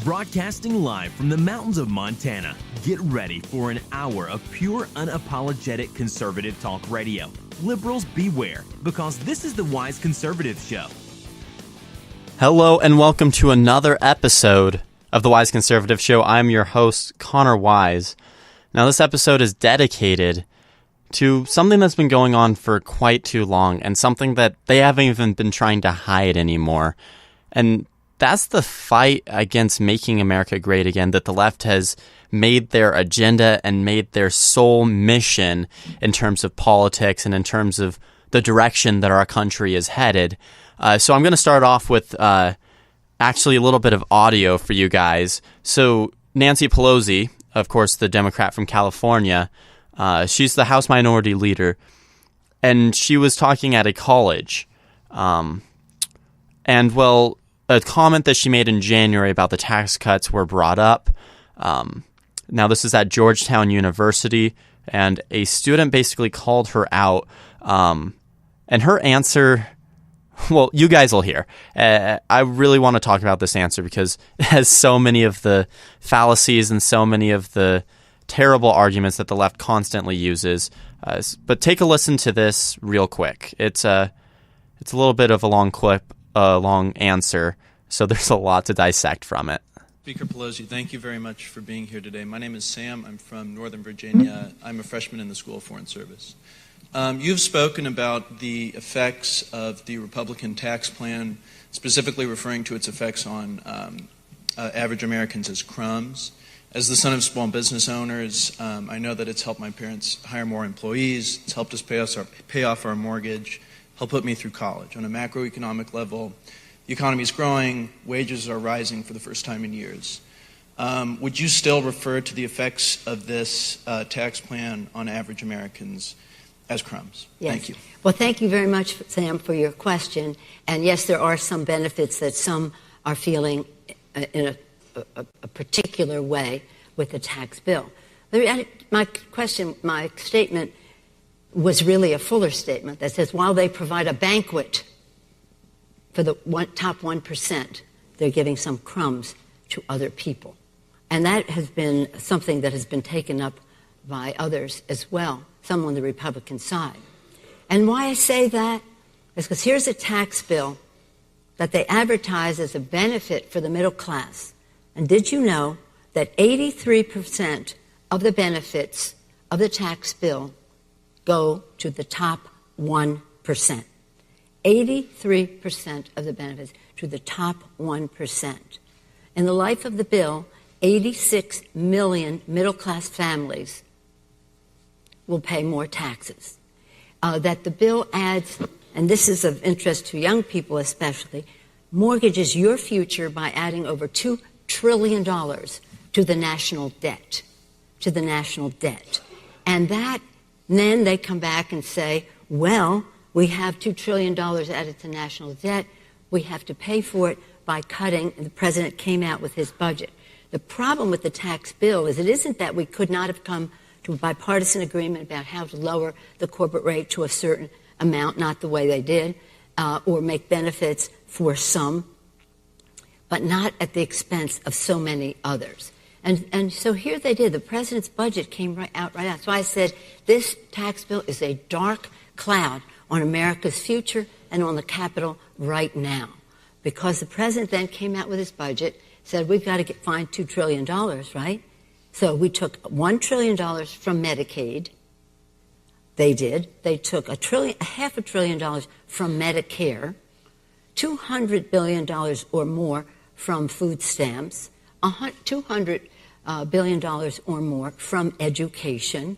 Broadcasting live from the mountains of Montana, get ready for an hour of pure, unapologetic conservative talk radio. Liberals beware, because this is the Wise Conservative Show. Hello and welcome to another episode of the Wise Conservative Show. I'm your host, Connor Wise. Now, this episode is dedicated to something that's been going on for quite too long and something that they haven't even been trying to hide anymore. And that's the fight against making America great again, that the left has made their agenda and made their sole mission in terms of politics and in terms of the direction that our country is headed. So I'm going to start off with actually a little bit of audio for you guys. So Nancy Pelosi, of course, the Democrat from California, she's the House Minority Leader, and she was talking at a college. And, well, a comment that she made in January about the tax cuts were brought up. Now, this is at Georgetown University, and a student basically called her out. And her answer, well, you guys will hear. I really want to talk about this answer because it has so many of the fallacies and so many of the terrible arguments that the left constantly uses. But take a listen to this real quick. It's a little bit of a long clip, a long answer, so there's a lot to dissect from it. Speaker Pelosi, thank you very much for being here today. My name is Sam. I'm from Northern Virginia. I'm a freshman in the School of Foreign Service. You've spoken about the effects of the Republican tax plan, specifically referring to its effects on average Americans as crumbs. As the son of small business owners, I know that it's helped my parents hire more employees. It's helped us pay off our mortgage, helped put me through college. On a macroeconomic level, the economy is growing, wages are rising for the first time in years. Would you still refer to the effects of this tax plan on average Americans as crumbs? Yes. Thank you. Well, thank you very much, Sam, for your question. And yes, there are some benefits that some are feeling in a particular way with the tax bill. My statement was really a fuller statement that says while they provide a banquet for the top 1%, they're giving some crumbs to other people. And that has been something that has been taken up by others as well, some on the Republican side. And why I say that is because here's a tax bill that they advertise as a benefit for the middle class. And did you know that 83% of the benefits of the tax bill go to the top 1%? 83% of the benefits to the top 1%. In the life of the bill, 86 million middle-class families will pay more taxes. That the bill adds, and this is of interest to young people especially, mortgages your future by adding over $2 trillion to the national debt. And that, then they come back and say, well, we have $2 trillion added to national debt. We have to pay for it by cutting, and the president came out with his budget. The problem with the tax bill is it isn't that we could not have come to a bipartisan agreement about how to lower the corporate rate to a certain amount, not the way they did, or make benefits for some, but not at the expense of so many others. And so here they did. The president's budget came right out. So I said, this tax bill is a dark cloud on America's future and on the Capitol right now. Because the president then came out with his budget, said we've got to find $2 trillion, right? So we took $1 trillion from Medicaid. They did. They took half a trillion dollars from Medicare, $200 billion or more from food stamps, $200 billion or more from education.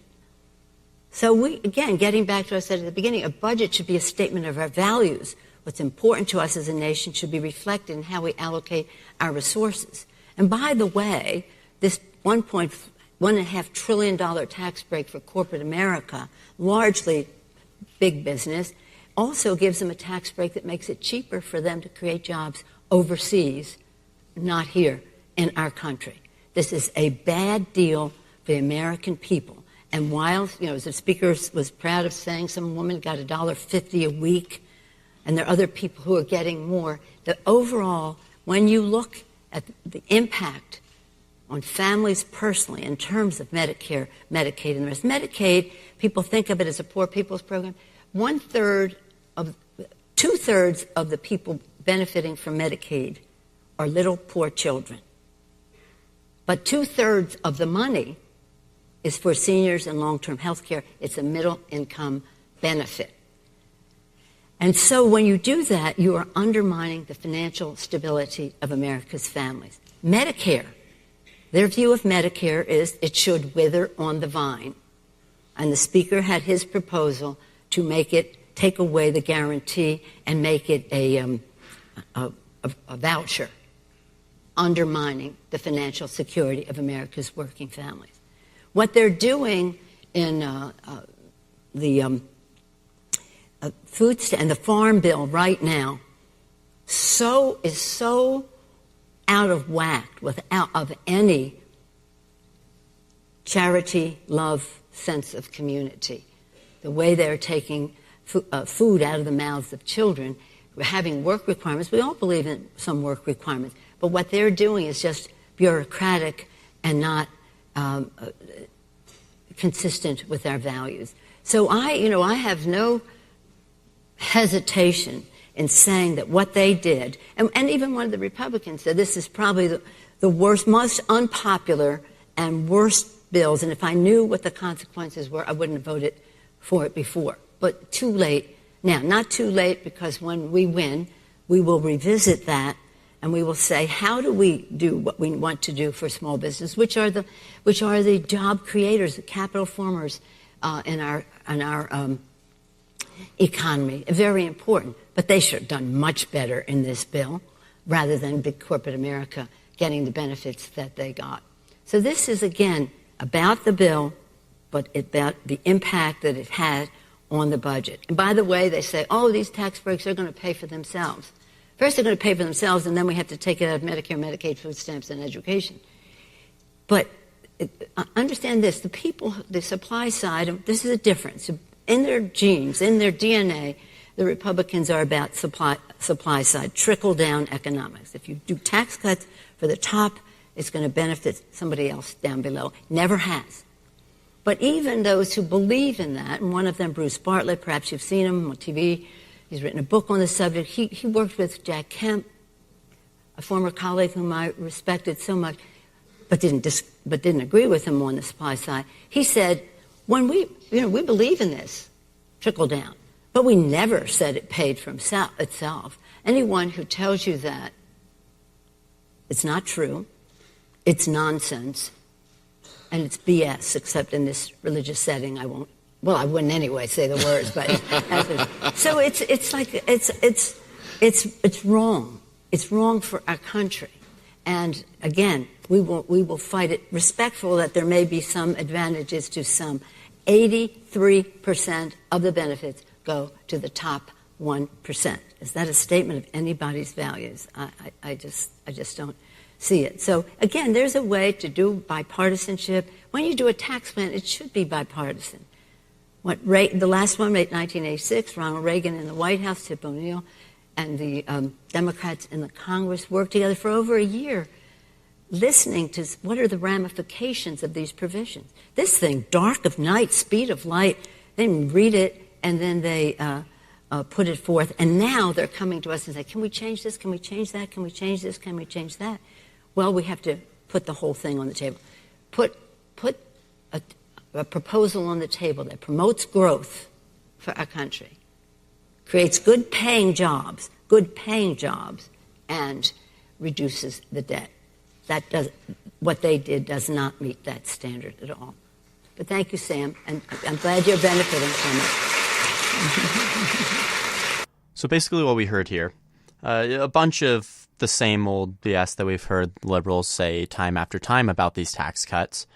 So we, again, getting back to what I said at the beginning, a budget should be a statement of our values. What's important to us as a nation should be reflected in how we allocate our resources. And by the way, this $1.5 trillion tax break for corporate America, largely big business, also gives them a tax break that makes it cheaper for them to create jobs overseas, not here in our country. This is a bad deal for the American people. And while, as the speaker was proud of saying some woman got $1.50 a week, and there are other people who are getting more, that overall, when you look at the impact on families personally in terms of Medicare, Medicaid, and the rest. Medicaid, people think of it as a poor people's program. 2/3 of the people benefiting from Medicaid are little poor children. But 2/3 of the money is for seniors and long-term health care. It's a middle-income benefit. And so when you do that, you are undermining the financial stability of America's families. Medicare, their view of Medicare is it should wither on the vine. And the Speaker had his proposal to make it, take away the guarantee and make it a voucher, undermining the financial security of America's working families. What they're doing in the food and the farm bill right now is so out of whack without of any charity, love, sense of community. The way they're taking food out of the mouths of children, having work requirements. We all believe in some work requirements, but what they're doing is just bureaucratic and not consistent with our values. So I have no hesitation in saying that what they did, and even one of the Republicans said this is probably the worst, most unpopular and worst bills, and if I knew what the consequences were, I wouldn't have voted for it before. But too late now. Not too late, because when we win, we will revisit that and we will say, how do we do what we want to do for small business, which are the job creators, the capital formers in our economy. Very important. But they should have done much better in this bill rather than big corporate America getting the benefits that they got. So this is, again, about the bill, but about the impact that it had on the budget. And by the way, they say, oh, these tax breaks are going to pay for themselves. First, they're going to pay for themselves, and then we have to take it out of Medicare, Medicaid, food stamps, and education. But understand this, the people, the supply side, this is a difference. In their genes, in their DNA, the Republicans are about supply side, trickle-down economics. If you do tax cuts for the top, it's going to benefit somebody else down below. Never has. But even those who believe in that, and one of them, Bruce Bartlett, perhaps you've seen him on TV, he's written a book on the subject. He worked with Jack Kemp, a former colleague whom I respected so much, but didn't agree with him on the supply side. He said, when we believe in this trickle down, but we never said it paid for itself. Anyone who tells you that, it's not true, it's nonsense, and it's BS, except in this religious setting. I wouldn't anyway say the words, but so it's wrong. It's wrong for our country. And again, we will fight it, respectful that there may be some advantages to some. 83% of the benefits go to the top 1%. Is that a statement of anybody's values? I just don't see it. So again, there's a way to do bipartisanship. When you do a tax plan, it should be bipartisan. The last one, 1986, Ronald Reagan in the White House, Tip O'Neill, and the Democrats in the Congress worked together for over a year, listening to what are the ramifications of these provisions. This thing, dark of night, speed of light, they didn't read it, and then they put it forth. And now they're coming to us and say, can we change this? Can we change that? Can we change this? Can we change that? Well, we have to put the whole thing on the table. Put a proposal on the table that promotes growth for our country, creates good-paying jobs, and reduces the debt. What they did does not meet that standard at all. But thank you, Sam, and I'm glad you're benefiting from it. So basically what we heard here, a bunch of the same old BS that we've heard liberals say time after time about these tax cuts.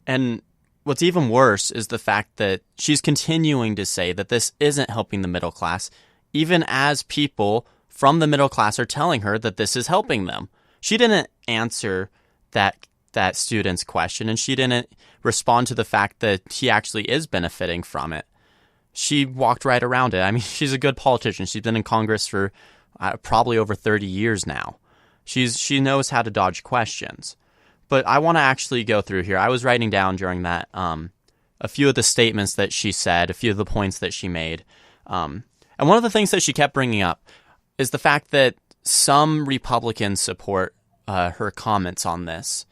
And what's even worse is the fact that she's continuing to say that this isn't helping the middle class, even as people from the middle class are telling her that this is helping them. She didn't answer that student's question, and she didn't respond to the fact that he actually is benefiting from it. She walked right around it. I mean, she's a good politician. She's been in Congress for probably over 30 years now. She knows how to dodge questions. But I want to actually go through here. I was writing down during that a few of the statements that she said, a few of the points that she made. And one of the things that she kept bringing up is the fact that some Republicans support her comments on this.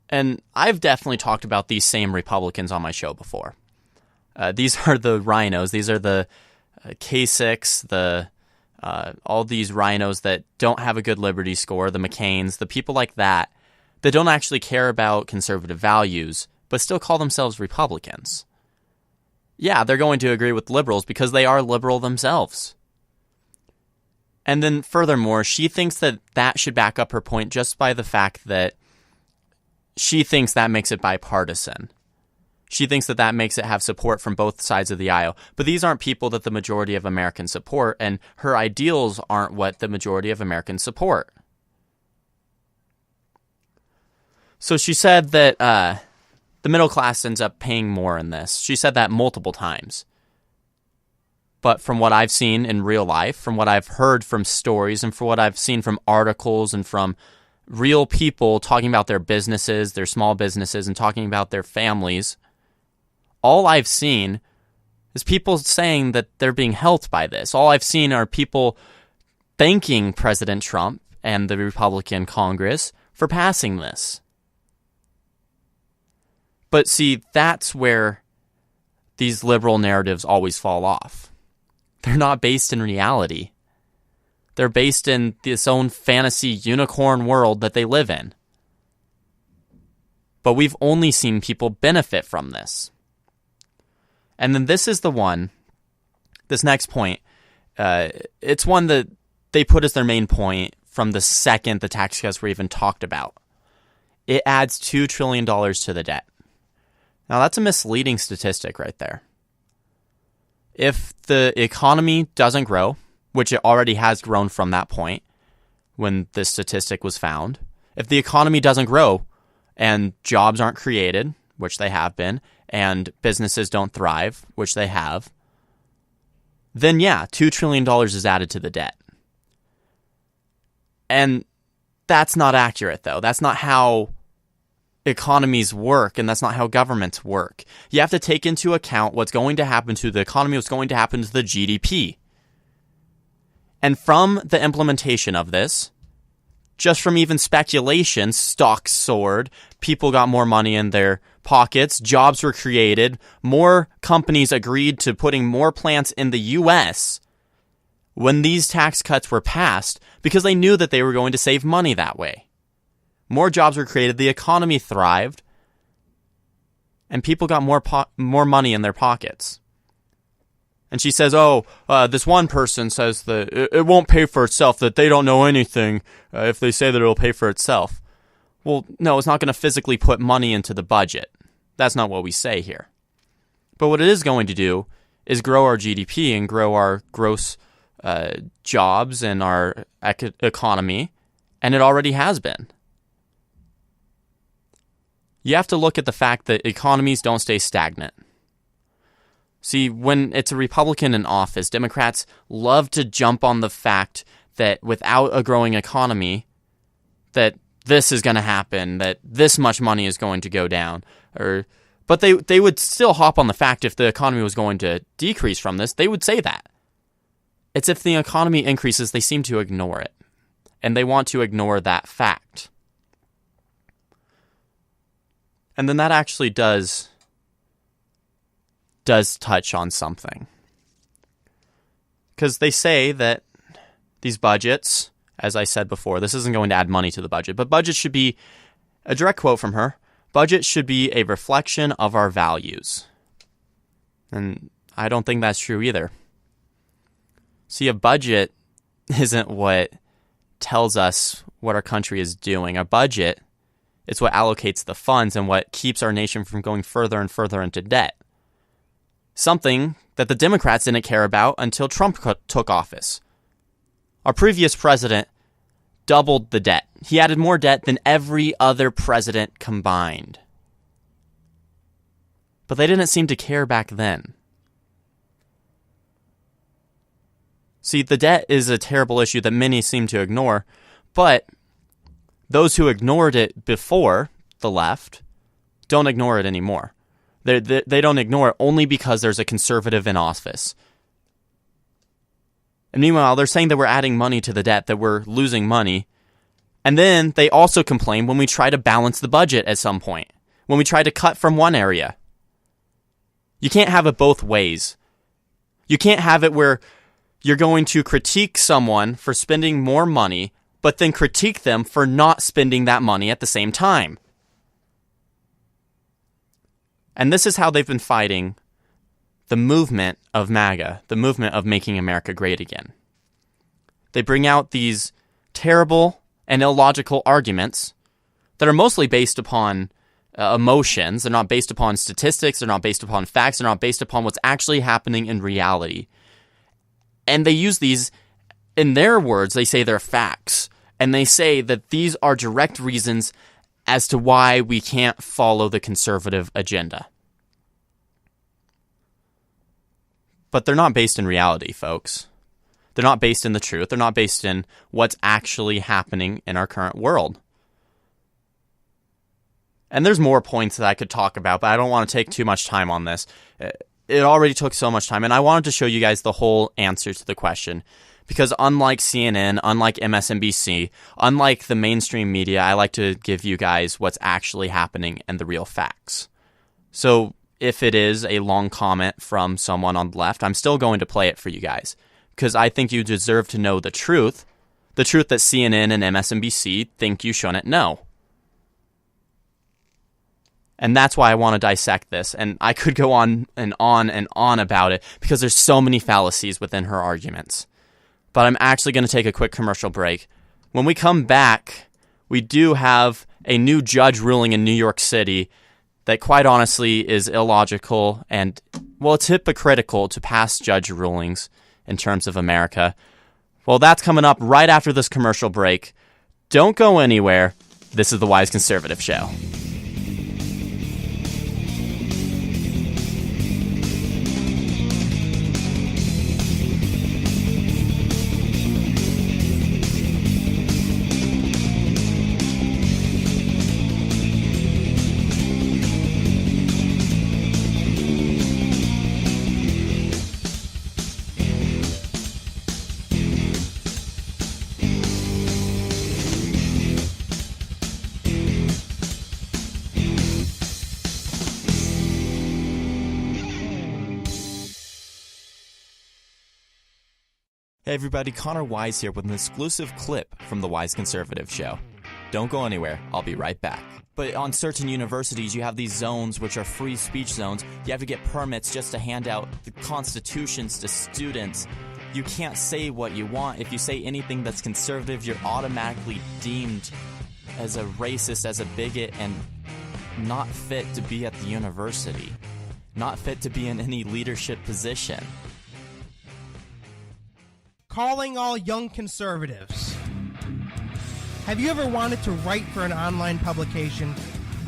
And I've definitely talked about these same Republicans on my show before. These are the rhinos. These are the Kasich, all these rhinos that don't have a good Liberty score, the McCains, the people like that don't actually care about conservative values, but still call themselves Republicans. Yeah, they're going to agree with liberals because they are liberal themselves. And then furthermore, she thinks that that should back up her point just by the fact that she thinks that makes it bipartisan. She thinks that that makes it have support from both sides of the aisle. But these aren't people that the majority of Americans support, and her ideals aren't what the majority of Americans support. So she said that the middle class ends up paying more in this. She said that multiple times. But from what I've seen in real life, from what I've heard from stories, and from what I've seen from articles and from real people talking about their businesses, their small businesses, and talking about their families, all I've seen is people saying that they're being helped by this. All I've seen are people thanking President Trump and the Republican Congress for passing this. But see, that's where these liberal narratives always fall off. They're not based in reality. They're based in this own fantasy unicorn world that they live in. But we've only seen people benefit from this. And then this is the one, this next point, it's one that they put as their main point from the second the tax cuts were even talked about. It adds $2 trillion to the debt. Now, that's a misleading statistic right there. If the economy doesn't grow, which it already has grown from that point when this statistic was found, if the economy doesn't grow and jobs aren't created, which they have been, and businesses don't thrive, which they have, then yeah, $2 trillion is added to the debt. And that's not accurate, though. That's not how economies work, and that's not how governments work. You have to take into account what's going to happen to the economy, what's going to happen to the GDP. And from the implementation of this, just from even speculation, stocks soared, people got more money in their pockets, jobs were created, more companies agreed to putting more plants in the U.S. when these tax cuts were passed because they knew that they were going to save money that way. More jobs were created, the economy thrived, and people got more money in their pockets. And she says, this one person says that it won't pay for itself, that they don't know anything if they say that it'll pay for itself. Well, no, it's not going to physically put money into the budget. That's not what we say here. But what it is going to do is grow our GDP and grow our gross jobs and our economy, and it already has been. You have to look at the fact that economies don't stay stagnant. See, when it's a Republican in office, Democrats love to jump on the fact that without a growing economy, that this is going to happen, that this much money is going to go down. But they would still hop on the fact if the economy was going to decrease from this, they would say that. It's if the economy increases, they seem to ignore it. And they want to ignore that fact. And then that actually does touch on something. Because they say that these budgets, as I said before, this isn't going to add money to the budget, but budgets should be, a direct quote from her, budget should be a reflection of our values. And I don't think that's true either. See, a budget isn't what tells us what our country is doing. A budget is what allocates the funds and what keeps our nation from going further and further into debt. Something that the Democrats didn't care about until Trump took office. Our previous president doubled the debt. He added more debt than every other president combined. But they didn't seem to care back then. See, the debt is a terrible issue that many seem to ignore, But those who ignored it before, the left, don't ignore it anymore. They don't ignore it only because there's a conservative in office. And meanwhile, they're saying that we're adding money to the debt, that we're losing money. And then they also complain when we try to balance the budget at some point, when we try to cut from one area. You can't have it both ways. You can't have it where you're going to critique someone for spending more money, but then critique them for not spending that money at the same time. And this is how they've been fighting the movement of MAGA, the movement of making America great again. They bring out these terrible and illogical arguments that are mostly based upon emotions. They're not based upon statistics. They're not based upon facts. They're not based upon what's actually happening in reality. And they use these, in their words, they say they're facts. And they say that these are direct reasons as to why we can't follow the conservative agenda. But they're not based in reality, folks. They're not based in the truth. They're not based in what's actually happening in our current world. And there's more points that I could talk about, but I don't want to take too much time on this. It already took so much time, and I wanted to show you guys the whole answer to the question. Because unlike CNN, unlike MSNBC, unlike the mainstream media, I like to give you guys what's actually happening and the real facts. So if it is a long comment from someone on the left, I'm still going to play it for you guys. Because I think you deserve to know the truth that CNN and MSNBC think you shouldn't know. And that's why I want to dissect this. And I could go on and on and on about it because there's so many fallacies within her arguments. But I'm actually going to take a quick commercial break. When we come back, we do have a new judge ruling in New York City that quite honestly is illogical and, well, it's hypocritical to past judge rulings in terms of America. Well, that's coming up right after this commercial break. Don't go anywhere. This is The Wise Conservative Show. Hey everybody, Connor Wise here with an exclusive clip from The Wise Conservative Show. Don't go anywhere, I'll be right back. But on certain universities, you have these zones which are free speech zones. You have to get permits just to hand out the constitutions to students. You can't say what you want. If you say anything that's conservative, you're automatically deemed as a racist, as a bigot, and not fit to be at the university. Not fit to be in any leadership position. Calling all young conservatives. Have you ever wanted to write for an online publication?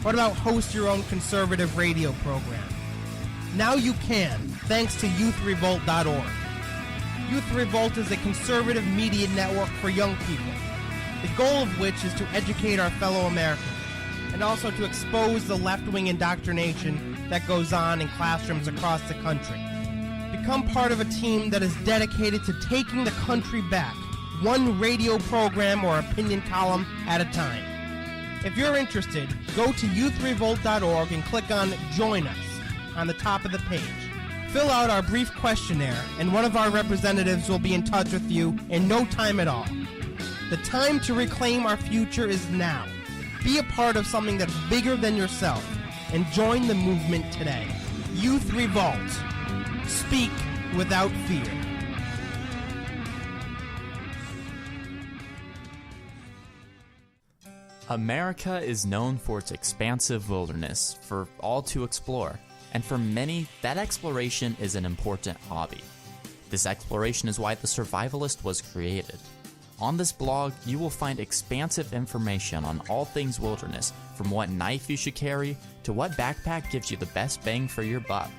What about host your own conservative radio program? Now you can, thanks to youthrevolt.org. Youth Revolt is a conservative media network for young people, the goal of which is to educate our fellow Americans and also to expose the left-wing indoctrination that goes on in classrooms across the country. Become part of a team that is dedicated to taking the country back, one radio program or opinion column at a time. If you're interested, go to youthrevolt.org and click on Join Us on the top of the page. Fill out our brief questionnaire, and one of our representatives will be in touch with you in no time at all. The time to reclaim our future is now. Be a part of something that's bigger than yourself, and join the movement today. Youth Revolt. Speak without fear. America is known for its expansive wilderness for all to explore, and for many, that exploration is an important hobby. This exploration is why the Survivalist was created. On this blog, you will find expansive information on all things wilderness, from what knife you should carry to what backpack gives you the best bang for your buck.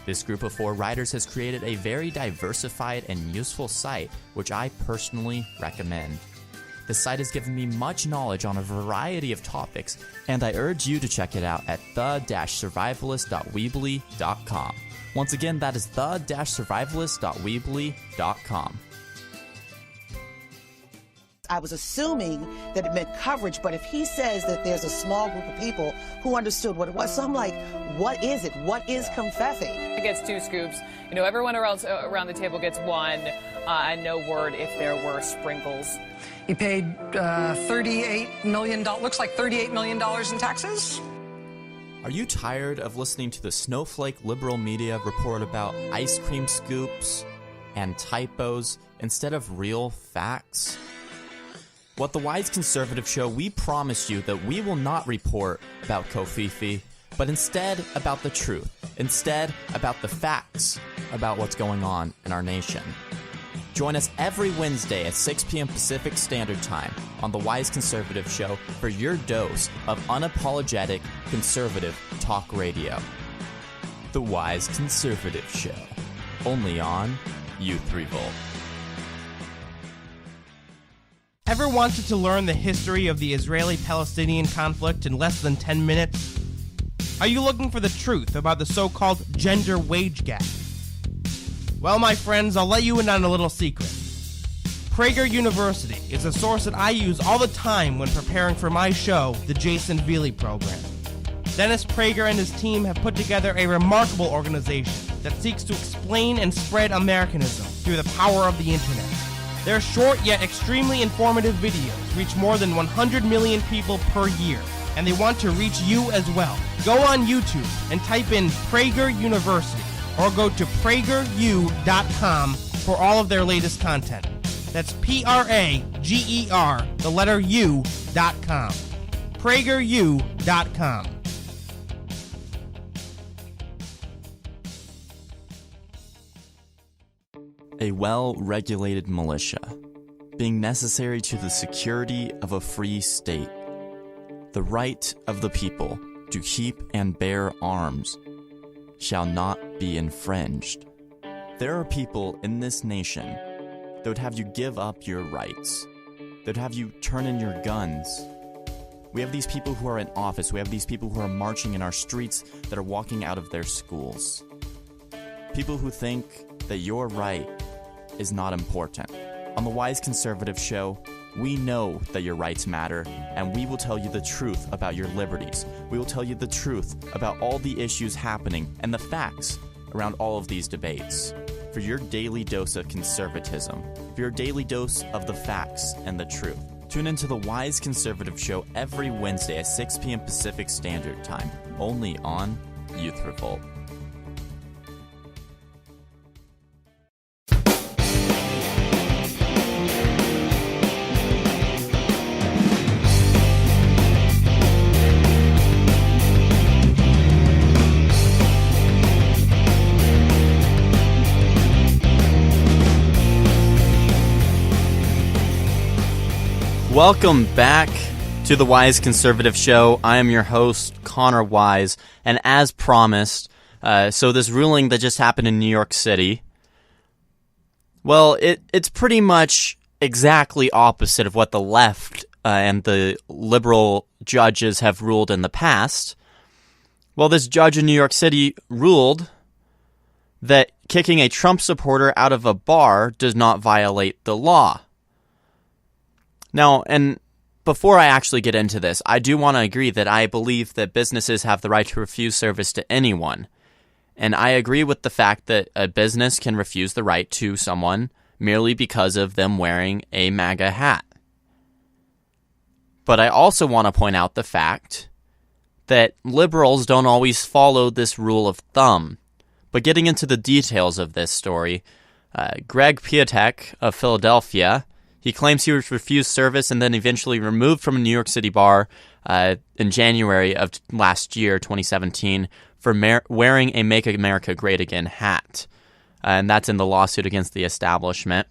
This group of 4 writers has created a very diversified and useful site, which I personally recommend. The site has given me much knowledge on a variety of topics, and I urge you to check it out at the-survivalist.weebly.com. Once again, that is the-survivalist.weebly.com. I was assuming that it meant coverage, but if he says that there's a small group of people who understood what it was, so I'm like, what is it? What is confetti? It gets 2 scoops. You know, everyone around the table gets 1, and no word if there were sprinkles. He paid $38 million, looks like $38 million in taxes. Are you tired of listening to the snowflake liberal media report about ice cream scoops and typos instead of real facts? Well, at the Wise Conservative Show, we promise you that we will not report about Kofifi, but instead about the truth. Instead, about the facts about what's going on in our nation. Join us every Wednesday at 6 p.m. Pacific Standard Time on the Wise Conservative Show for your dose of unapologetic conservative talk radio. The Wise Conservative Show, only on Youth Revolt. Ever wanted to learn the history of the Israeli-Palestinian conflict in less than 10 minutes? Are you looking for the truth about the so-called gender wage gap? Well, my friends, I'll let you in on a little secret. Prager University is a source that I use all the time when preparing for my show, the Jason Veely Program. Dennis Prager and his team have put together a remarkable organization that seeks to explain and spread Americanism through the power of the internet. Their short yet extremely informative videos reach more than 100 million people per year, and they want to reach you as well. Go on YouTube and type in Prager University, or go to prageru.com for all of their latest content. That's Prager, the letter U.com. prageru.com. A well-regulated militia, being necessary to the security of a free state. The right of the people to keep and bear arms shall not be infringed. There are people in this nation that would have you give up your rights, that would have you turn in your guns. We have these people who are in office, we have these people who are marching in our streets that are walking out of their schools. People who think that your right is not important. On the Wise Conservative Show, we know that your rights matter, and we will tell you the truth about your liberties. We will tell you the truth about all the issues happening and the facts around all of these debates. For your daily dose of conservatism, for your daily dose of the facts and the truth. Tune into the Wise Conservative Show every Wednesday at 6 p.m. Pacific Standard Time, only on Youth Revolt. Welcome back to the Wise Conservative Show. I am your host, Connor Wise, and as promised, so this ruling that just happened in New York City, well, it's pretty much exactly opposite of what the left and the liberal judges have ruled in the past. Well, this judge in New York City ruled that kicking a Trump supporter out of a bar does not violate the law. Now, and before I actually get into this, I do want to agree that I believe that businesses have the right to refuse service to anyone. And I agree with the fact that a business can refuse the right to someone merely because of them wearing a MAGA hat. But I also want to point out the fact that liberals don't always follow this rule of thumb. But getting into the details of this story, Greg Piatek of Philadelphia, he claims he was refused service and then eventually removed from a New York City bar in January of last year, 2017, for wearing a Make America Great Again hat. And that's in the lawsuit against the establishment.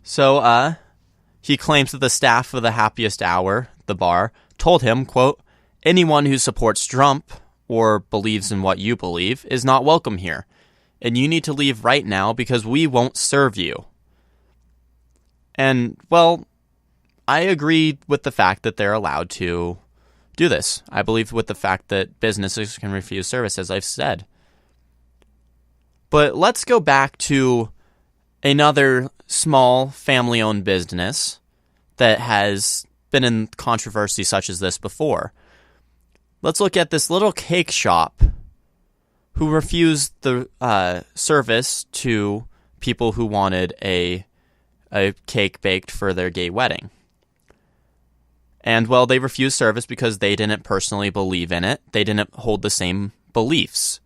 So he claims that the staff of the Happiest Hour, the bar, told him, quote, "Anyone who supports Trump or believes in what you believe is not welcome here. And you need to leave right now because we won't serve you." And, well, I agree with the fact that they're allowed to do this. I believe with the fact that businesses can refuse service, as I've said. But let's go back to another small family-owned business that has been in controversy such as this before. Let's look at this little cake shop who refused the service to people who wanted a cake baked for their gay wedding. And, well, they refused service because they didn't personally believe in it. They didn't hold the same beliefs,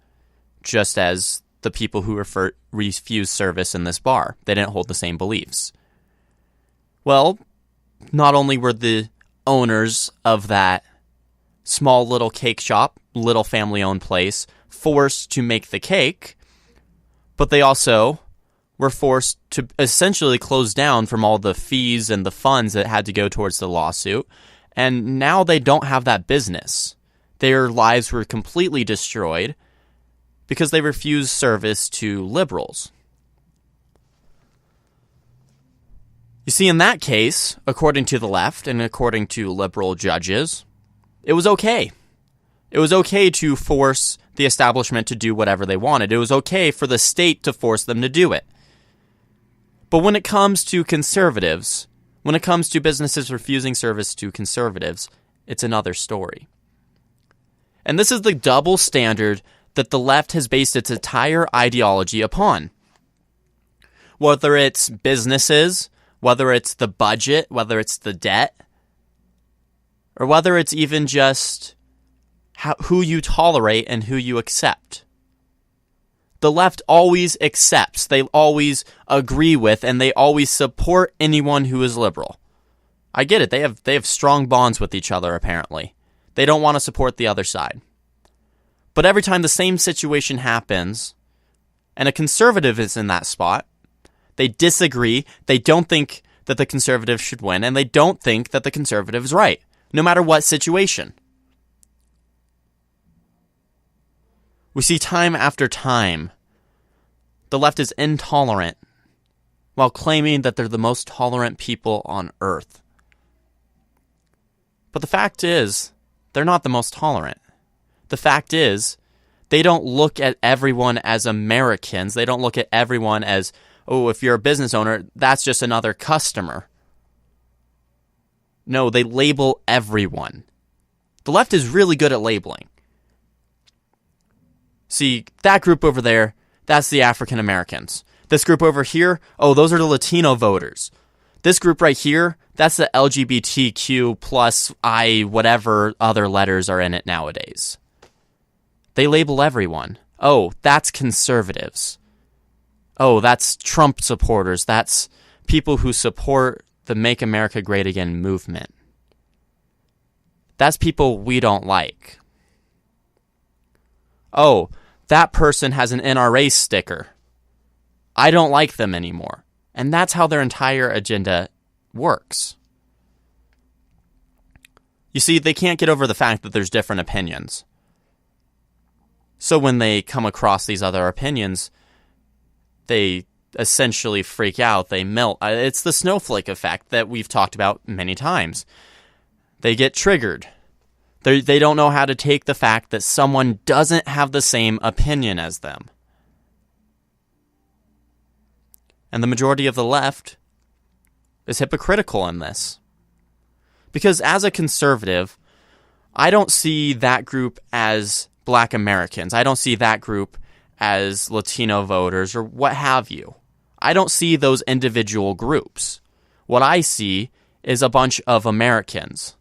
just as the people who refused service in this bar. They didn't hold the same beliefs. Well, not only were the owners of that small little cake shop, little family-owned place, forced to make the cake, but they also were forced to essentially close down from all the fees and the funds that had to go towards the lawsuit. And now they don't have that business. Their lives were completely destroyed because they refused service to liberals. You see, in that case, according to the left and according to liberal judges, it was okay. It was okay to force the establishment to do whatever they wanted. It was okay for the state to force them to do it. But when it comes to conservatives, when it comes to businesses refusing service to conservatives, it's another story. And this is the double standard that the left has based its entire ideology upon. Whether it's businesses, whether it's the budget, whether it's the debt, or whether it's even just who you tolerate and who you accept. The left always accepts, they always agree with, and they always support anyone who is liberal. I get it, they have strong bonds with each other, apparently. They don't want to support the other side. But every time the same situation happens, and a conservative is in that spot, they disagree, they don't think that the conservative should win, and they don't think that the conservative is right, no matter what situation. We see time after time, the left is intolerant while claiming that they're the most tolerant people on earth. But the fact is, they're not the most tolerant. The fact is, they don't look at everyone as Americans. They don't look at everyone as, oh, if you're a business owner, that's just another customer. No, they label everyone. The left is really good at labeling. See, that group over there, that's the African Americans. This group over here, oh, those are the Latino voters. This group right here, that's the LGBTQ plus I whatever other letters are in it nowadays. They label everyone. Oh, that's conservatives. Oh, that's Trump supporters. That's people who support the Make America Great Again movement. That's people we don't like. Oh, that person has an NRA sticker. I don't like them anymore. And that's how their entire agenda works. You see, they can't get over the fact that there's different opinions. So when they come across these other opinions, they essentially freak out, they melt. It's the snowflake effect that we've talked about many times. They get triggered. They don't know how to take the fact that someone doesn't have the same opinion as them. And the majority of the left is hypocritical in this. Because as a conservative, I don't see that group as Black Americans. I don't see that group as Latino voters or what have you. I don't see those individual groups. What I see is a bunch of Americans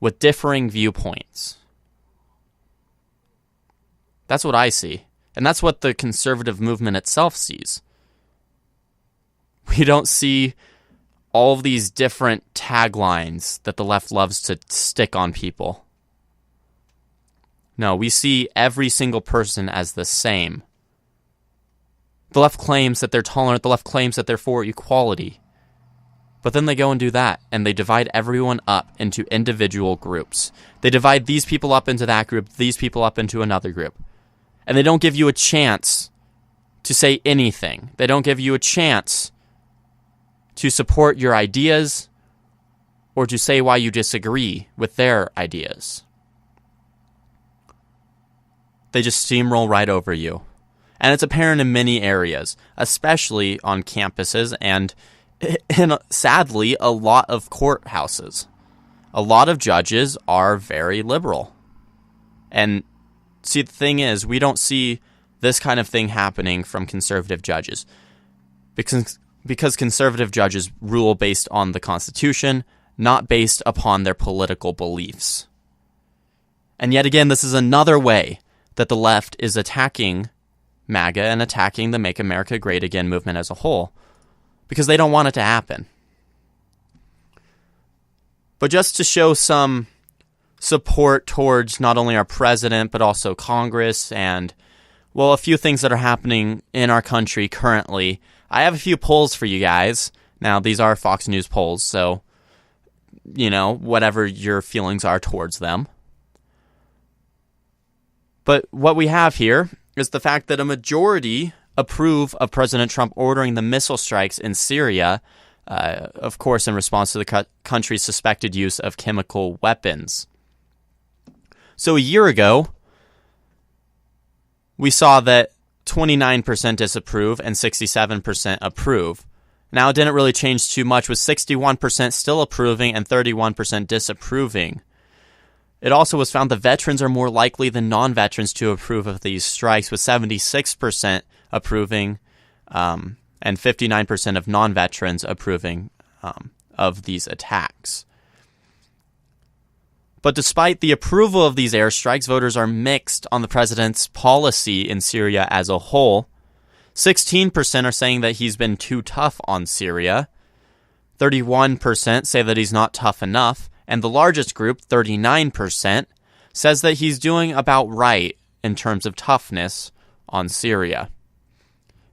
with differing viewpoints. That's what I see. And that's what the conservative movement itself sees. We don't see all of these different taglines that the left loves to stick on people. No, we see every single person as the same. The left claims that they're tolerant. The left claims that they're for equality. But then they go and do that, and they divide everyone up into individual groups. They divide these people up into that group, these people up into another group. And they don't give you a chance to say anything. They don't give you a chance to support your ideas or to say why you disagree with their ideas. They just steamroll right over you. And it's apparent in many areas, especially on campuses and sadly, a lot of courthouses. A lot of judges are very liberal. And see, the thing is, we don't see this kind of thing happening from conservative judges. Because conservative judges rule based on the Constitution, not based upon their political beliefs. And yet again, this is another way that the left is attacking MAGA and attacking the Make America Great Again movement as a whole, because they don't want it to happen. But just to show some support towards not only our president, but also Congress and, well, a few things that are happening in our country currently, I have a few polls for you guys. Now, these are Fox News polls, so, whatever your feelings are towards them. But what we have here is the fact that a majority approve of President Trump ordering the missile strikes in Syria, of course, in response to the country's suspected use of chemical weapons. So a year ago, we saw that 29% disapprove and 67% approve. Now, it didn't really change too much, with 61% still approving and 31% disapproving. It also was found that veterans are more likely than non-veterans to approve of these strikes, with 76% approving and 59% of non-veterans approving of these attacks. But despite the approval of these airstrikes, voters are mixed on the president's policy in Syria as a whole. 16% are saying that he's been too tough on Syria. 31% say that he's not tough enough. And the largest group, 39%, says that he's doing about right in terms of toughness on Syria.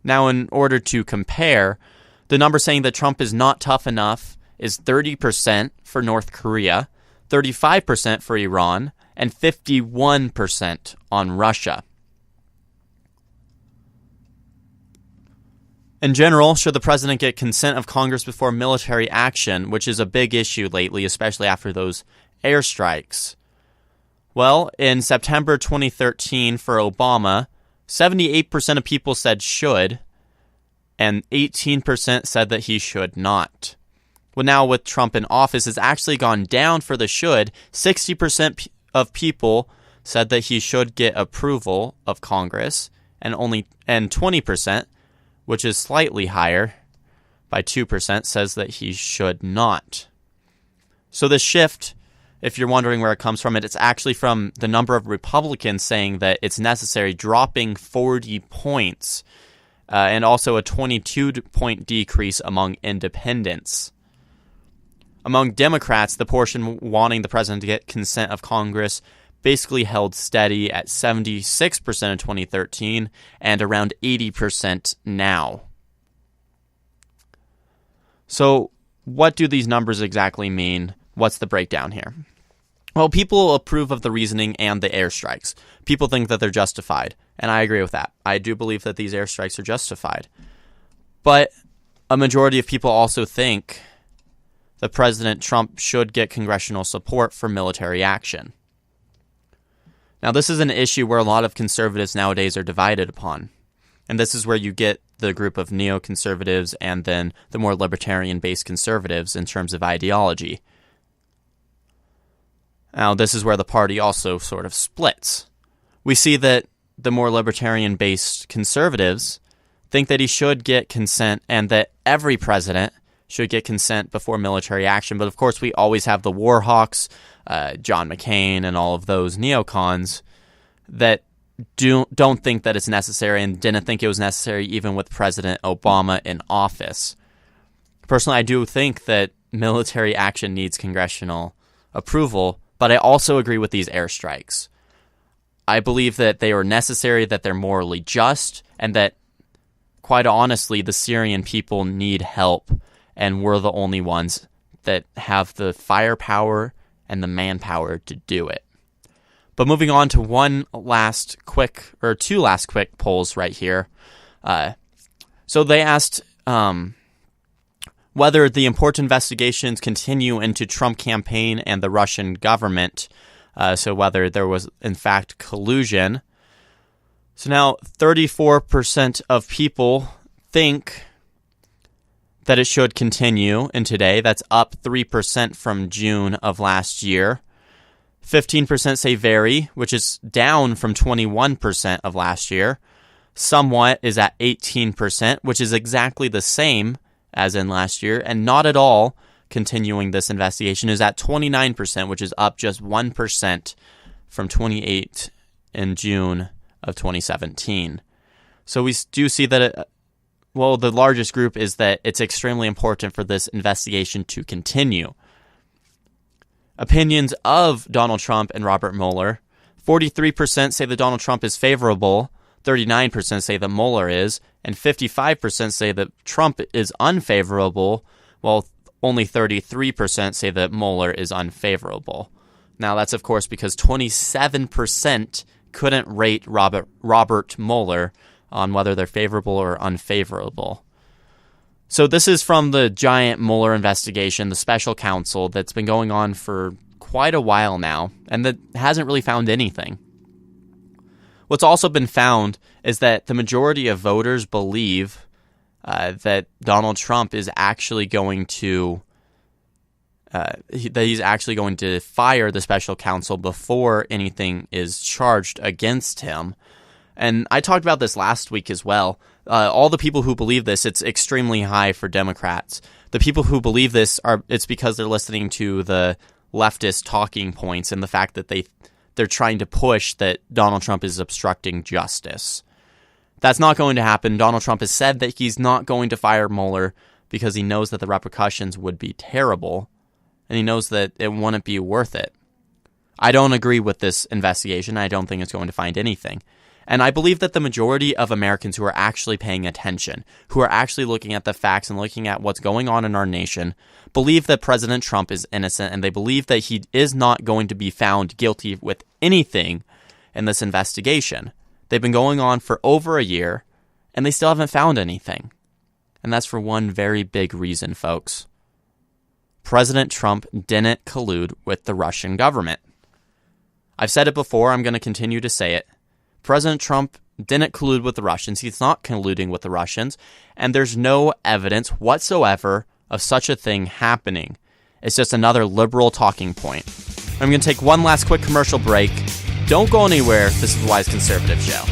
Now, in order to compare, the number saying that Trump is not tough enough is 30% for North Korea, 35% for Iran, and 51% on Russia. In general, should the president get consent of Congress before military action, which is a big issue lately, especially after those airstrikes? Well, in September 2013 for Obama, 78% of people said should, and 18% said that he should not. Well, now with Trump in office, it's actually gone down for the should. 60% of people said that he should get approval of Congress, and 20%, which is slightly higher by 2%, says that he should not. So this shift, if you're wondering where it comes from, it's actually from the number of Republicans saying that it's necessary, dropping 40 points, and also a 22-point decrease among independents. Among Democrats, the portion wanting the president to get consent of Congress basically held steady at 76% in 2013 and around 80% now. So what do these numbers exactly mean? What's the breakdown here? Well, people approve of the reasoning and the airstrikes. People think that they're justified, and I agree with that. I do believe that these airstrikes are justified. But a majority of people also think that President Trump should get congressional support for military action. Now, this is an issue where a lot of conservatives nowadays are divided upon. And this is where you get the group of neoconservatives and then the more libertarian-based conservatives in terms of ideology. Now, this is where the party also sort of splits. We see that the more libertarian-based conservatives think that he should get consent and that every president should get consent before military action. But of course, we always have the war hawks, John McCain, and all of those neocons that don't think that it's necessary and didn't think it was necessary even with President Obama in office. Personally, I do think that military action needs congressional approval, but I also agree with these airstrikes. I believe that they are necessary, that they're morally just, and that, quite honestly, the Syrian people need help, and we're the only ones that have the firepower and the manpower to do it. But moving on to two last quick polls right here. So they asked, whether the important investigations continue into Trump campaign and the Russian government, so whether there was, in fact, collusion. So now 34% of people think that it should continue in today. That's up 3% from June of last year. 15% say very, which is down from 21% of last year. Somewhat is at 18%, which is exactly the same as in last year. And not at all continuing this investigation is at 29%, which is up just 1% from 28% in June of 2017. So we do see that, the largest group is that it's extremely important for this investigation to continue. Opinions of Donald Trump and Robert Mueller: 43% say that Donald Trump is favorable, 39% say that Mueller is, and 55% say that Trump is unfavorable, while only 33% say that Mueller is unfavorable. Now, that's, of course, because 27% couldn't rate Robert Mueller on whether they're favorable or unfavorable. So this is from the giant Mueller investigation, the special counsel that's been going on for quite a while now, and that hasn't really found anything. What's also been found is that the majority of voters believe that Donald Trump is actually going to he's actually going to fire the special counsel before anything is charged against him. And I talked about this last week as well. All the people who believe this, it's extremely high for Democrats. The people who believe this it's because they're listening to the leftist talking points and the fact that they're trying to push that Donald Trump is obstructing justice. That's not going to happen. Donald Trump has said that he's not going to fire Mueller because he knows that the repercussions would be terrible, and he knows that it wouldn't be worth it. I don't agree with this investigation. I don't think it's going to find anything. And I believe that the majority of Americans who are actually paying attention, who are actually looking at the facts and looking at what's going on in our nation, believe that President Trump is innocent, and they believe that he is not going to be found guilty with anything in this investigation. They've been going on for over a year, and they still haven't found anything. And that's for one very big reason, folks. President Trump didn't collude with the Russian government. I've said it before, I'm going to continue to say it. President Trump didn't collude with the Russians. He's not colluding with the Russians, and there's no evidence whatsoever of such a thing happening. It's just another liberal talking point. I'm going to take one last quick commercial break. Don't go anywhere. This is the Wise Conservative Show.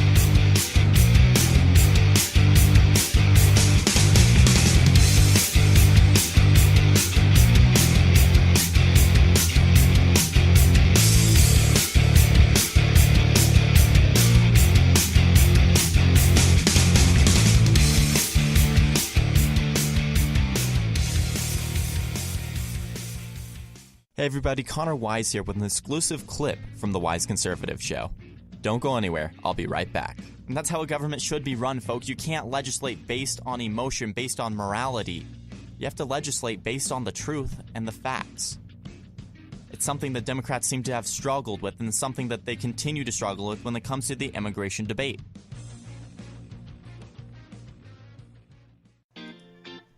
Hey everybody, Connor Wise here with an exclusive clip from the Wise Conservative Show. Don't go anywhere, I'll be right back. And that's how a government should be run, folks. You can't legislate based on emotion, based on morality. You have to legislate based on the truth and the facts. It's something that Democrats seem to have struggled with, and it's something that they continue to struggle with when it comes to the immigration debate.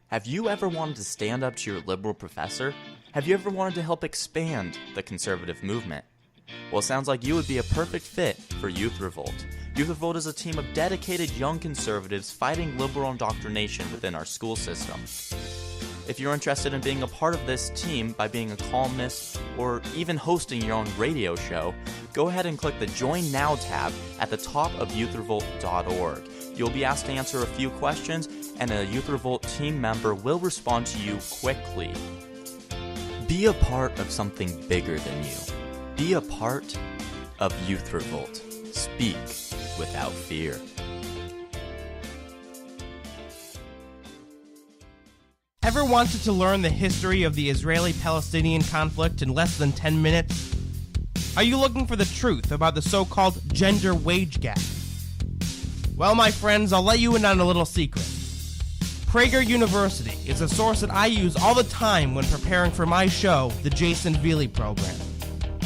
Have you ever wanted to stand up to your liberal professor? Have you ever wanted to help expand the conservative movement? Well, it sounds like you would be a perfect fit for Youth Revolt. Youth Revolt is a team of dedicated young conservatives fighting liberal indoctrination within our school system. If you're interested in being a part of this team by being a columnist or even hosting your own radio show, go ahead and click the Join Now tab at the top of youthrevolt.org. You'll be asked to answer a few questions, and a Youth Revolt team member will respond to you quickly. Be a part of something bigger than you. Be a part of Youth Revolt. Speak without fear. Ever wanted to learn the history of the Israeli-Palestinian conflict in less than 10 minutes? Are you looking for the truth about the so-called gender wage gap? Well, my friends, I'll let you in on a little secret. Prager University is a source that I use all the time when preparing for my show, the Jason Veely Program.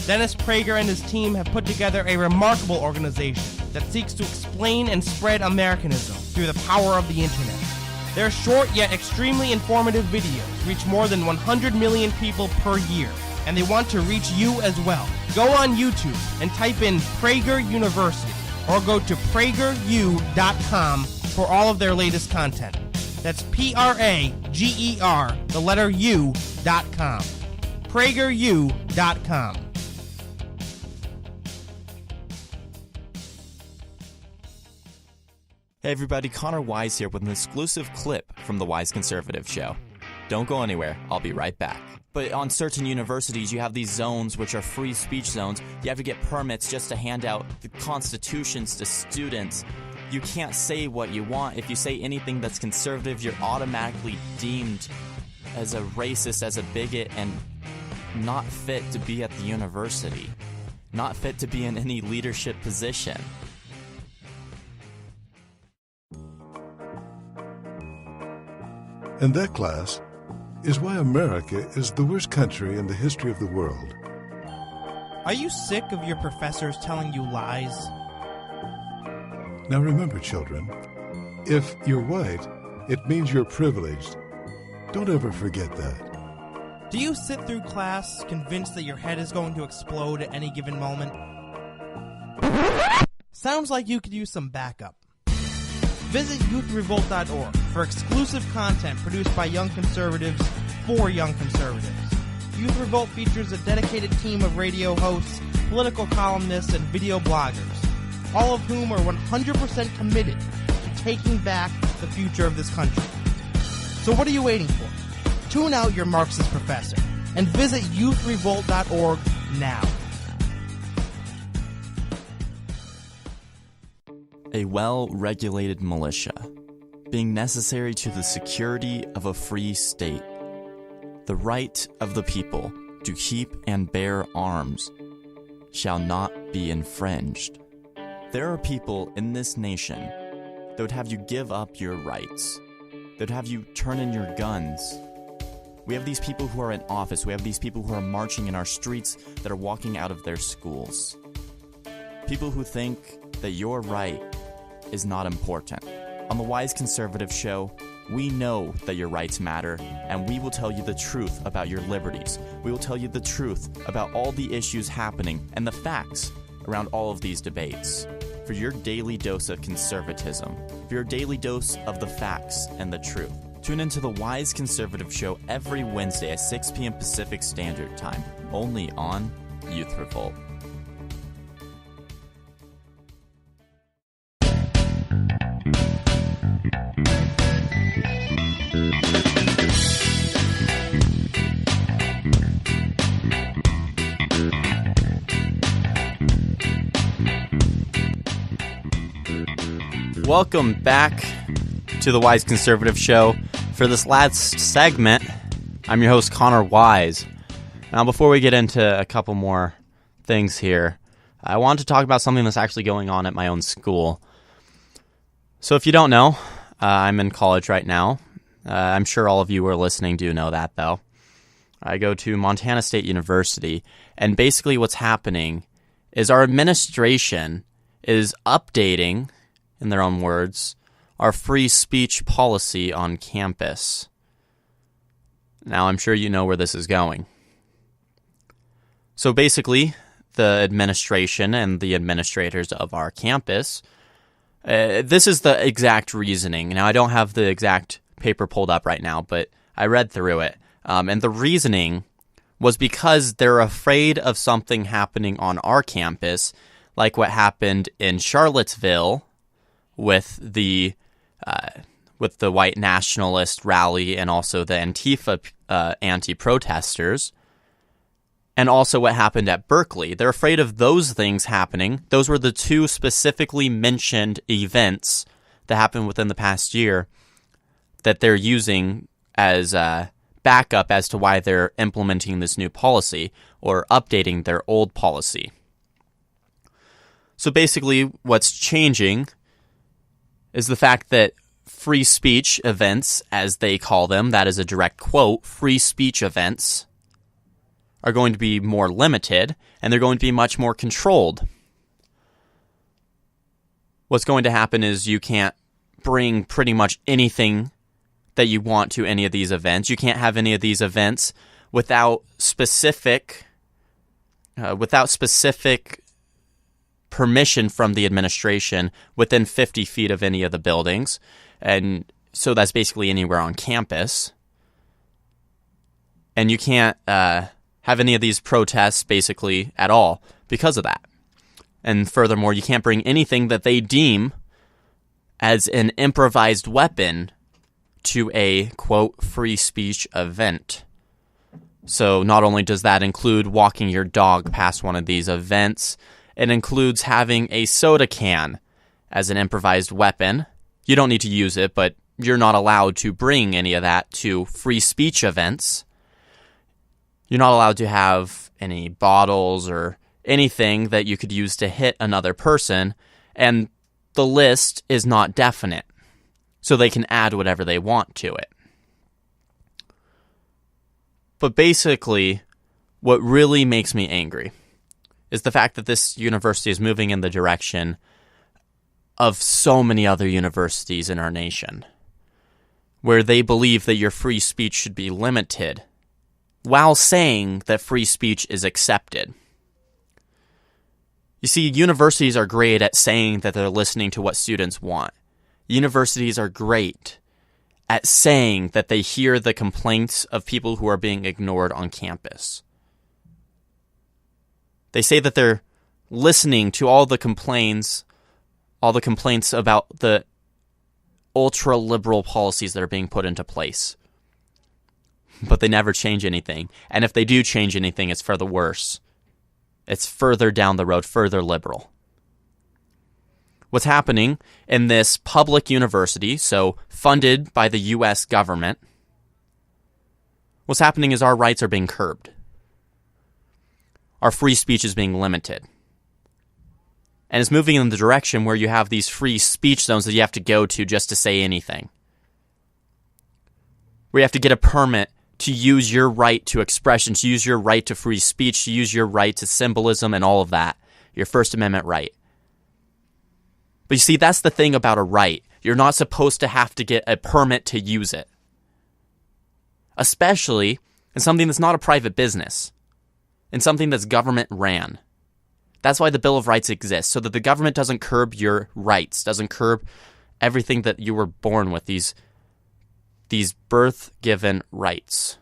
Dennis Prager and his team have put together a remarkable organization that seeks to explain and spread Americanism through the power of the internet. Their short yet extremely informative videos reach more than 100 million people per year, and they want to reach you as well. Go on YouTube and type in Prager University, or go to prageru.com for all of their latest content. That's Prager, the letter U.com. prageru.com. Hey everybody, Connor Wise here with an exclusive clip from the Wise Conservative Show. Don't go anywhere, I'll be right back. But on certain universities, you have these zones which are free speech zones. You have to get permits just to hand out the constitutions to students. You can't say what you want. If you say anything that's conservative, you're automatically deemed as a racist, as a bigot, and not fit to be at the university. Not fit to be in any leadership position. And that, class, is why America is the worst country in the history of the world. Are you sick of your professors telling you lies? Now remember, children, if you're white, it means you're privileged. Don't ever forget that. Do you sit through class convinced that your head is going to explode at any given moment? Sounds like you could use some backup. Visit youthrevolt.org for exclusive content produced by young conservatives for young conservatives. Youth Revolt features a dedicated team of radio hosts, political columnists, and video bloggers, all of whom are 100% committed to taking back the future of this country. So what are you waiting for? Tune out your Marxist professor and visit youthrevolt.org now. A well-regulated militia, being necessary to the security of a free state. The right of the people to keep and bear arms shall not be infringed. There are people in this nation that would have you give up your rights, that would have you turn in your guns. We have these people who are in office, we have these people who are marching in our streets, that are walking out of their schools. People who think that your right is not important. On the Wise Conservative Show, we know that your rights matter, and we will tell you the truth about your liberties. We will tell you the truth about all the issues happening and the facts around all of these debates. For your daily dose of conservatism, for your daily dose of the facts and the truth. Tune into the Wise Conservative Show every Wednesday at 6 p.m. Pacific Standard Time, only on Youth Revolt. Welcome back to the Wise Conservative Show. For this last segment, I'm your host, Connor Wise. Now, before we get into a couple more things here, I want to talk about something that's actually going on at my own school. So if you don't know, I'm in college right now. I'm sure all of you who are listening do know that, though. I go to Montana State University, and basically what's happening is our administration is updating, in their own words, our free speech policy on campus. Now, I'm sure you know where this is going. So basically, the administration and the administrators of our campus, this is the exact reasoning. Now, I don't have the exact paper pulled up right now, but I read through it. And the reasoning was because they're afraid of something happening on our campus, like what happened in Charlottesville with the white nationalist rally and also the Antifa anti-protesters, and also what happened at Berkeley. They're afraid of those things happening. Those were the two specifically mentioned events that happened within the past year that they're using as backup as to why they're implementing this new policy or updating their old policy. So basically what's changing is the fact that free speech events, as they call them, that is a direct quote, free speech events are going to be more limited, and they're going to be much more controlled. What's going to happen is you can't bring pretty much anything that you want to any of these events. You can't have any of these events without specific permission from the administration within 50 feet of any of the buildings. And so that's basically anywhere on campus. And you can't have any of these protests basically at all because of that. And furthermore, you can't bring anything that they deem as an improvised weapon to a, quote, free speech event. So not only does that include walking your dog past one of these events, it includes having a soda can as an improvised weapon. You don't need to use it, but you're not allowed to bring any of that to free speech events. You're not allowed to have any bottles or anything that you could use to hit another person, and the list is not definite, so they can add whatever they want to it. But basically, what really makes me angry is the fact that this university is moving in the direction of so many other universities in our nation, where they believe that your free speech should be limited, while saying that free speech is accepted. You see, universities are great at saying that they're listening to what students want. Universities are great at saying that they hear the complaints of people who are being ignored on campus. They say that they're listening to all the complaints about the ultra-liberal policies that are being put into place. But they never change anything. And if they do change anything, it's for the worse. It's further down the road, further liberal. What's happening in this public university, so funded by the U.S. government, what's happening is our rights are being curbed. Our free speech is being limited. And it's moving in the direction where you have these free speech zones that you have to go to just to say anything. Where you have to get a permit to use your right to expression, to use your right to free speech, to use your right to symbolism and all of that. Your First Amendment right. But you see, that's the thing about a right. You're not supposed to have to get a permit to use it. Especially in something that's not a private business. In something that's government ran. That's why the Bill of Rights exists, so that the government doesn't curb your rights, doesn't curb everything that you were born with, these birth-given rights.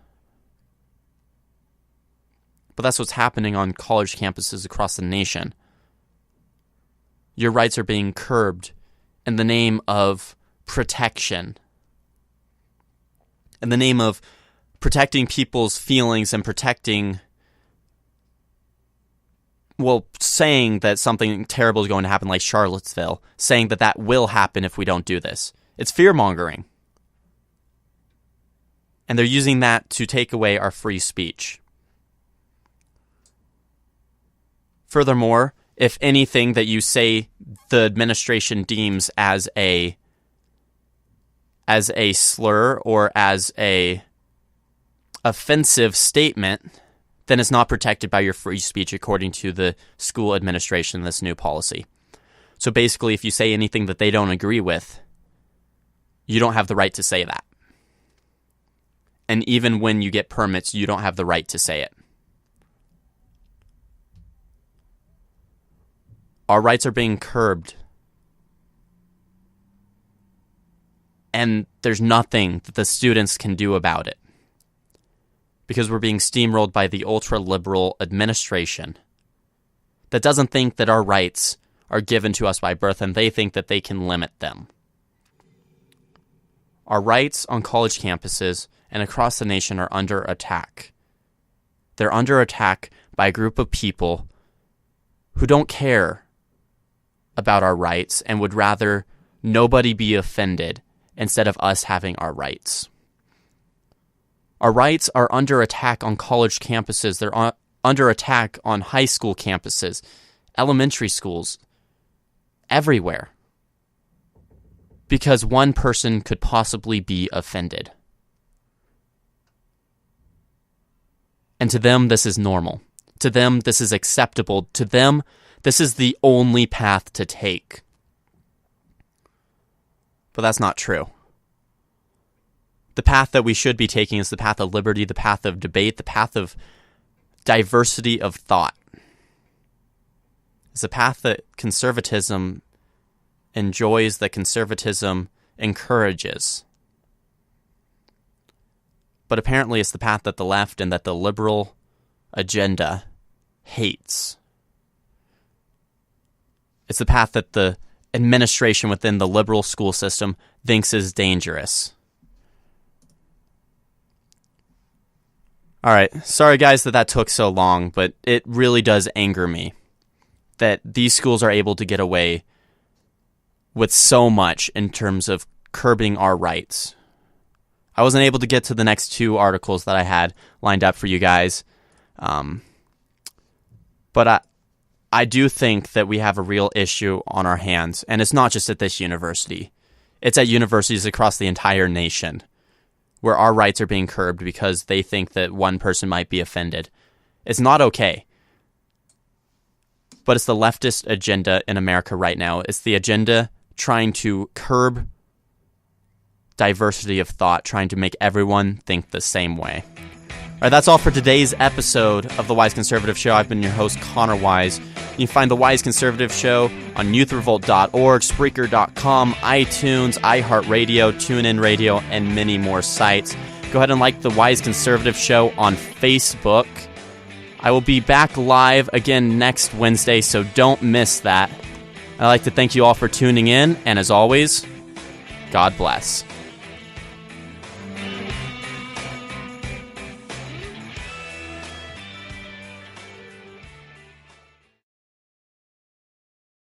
But that's what's happening on college campuses across the nation. Your rights are being curbed in the name of protection. In the name of protecting people's feelings and saying that something terrible is going to happen, like Charlottesville, saying that that will happen if we don't do this. It's fear-mongering. And they're using that to take away our free speech. Furthermore, if anything that you say the administration deems as a slur or as a offensive statement, then it's not protected by your free speech according to the school administration, this new policy. So basically, if you say anything that they don't agree with, you don't have the right to say that. And even when you get permits, you don't have the right to say it. Our rights are being curbed. And there's nothing that the students can do about it. Because we're being steamrolled by the ultra-liberal administration that doesn't think that our rights are given to us by birth, and they think that they can limit them. Our rights on college campuses and across the nation are under attack. They're under attack by a group of people who don't care about our rights and would rather nobody be offended instead of us having our rights. Our rights are under attack on college campuses. They're under attack on high school campuses, elementary schools, everywhere. Because one person could possibly be offended. And to them, this is normal. To them, this is acceptable. To them, this is the only path to take. But that's not true. The path that we should be taking is the path of liberty, the path of debate, the path of diversity of thought. It's a path that conservatism enjoys, that conservatism encourages. But apparently it's the path that the left and that the liberal agenda hates. It's the path that the administration within the liberal school system thinks is dangerous. All right, sorry guys that took so long, but it really does anger me that these schools are able to get away with so much in terms of curbing our rights. I wasn't able to get to the next two articles that I had lined up for you guys, but I do think that we have a real issue on our hands, and it's not just at this university. It's at universities across the entire nation where our rights are being curbed because they think that one person might be offended. It's not okay. But it's the leftist agenda in America right now. It's the agenda trying to curb diversity of thought, trying to make everyone think the same way. All right, that's all for today's episode of The Wise Conservative Show. I've been your host, Connor Wise. You can find The Wise Conservative Show on youthrevolt.org, Spreaker.com, iTunes, iHeartRadio, TuneIn Radio, and many more sites. Go ahead and like The Wise Conservative Show on Facebook. I will be back live again next Wednesday, so don't miss that. I'd like to thank you all for tuning in, and as always, God bless.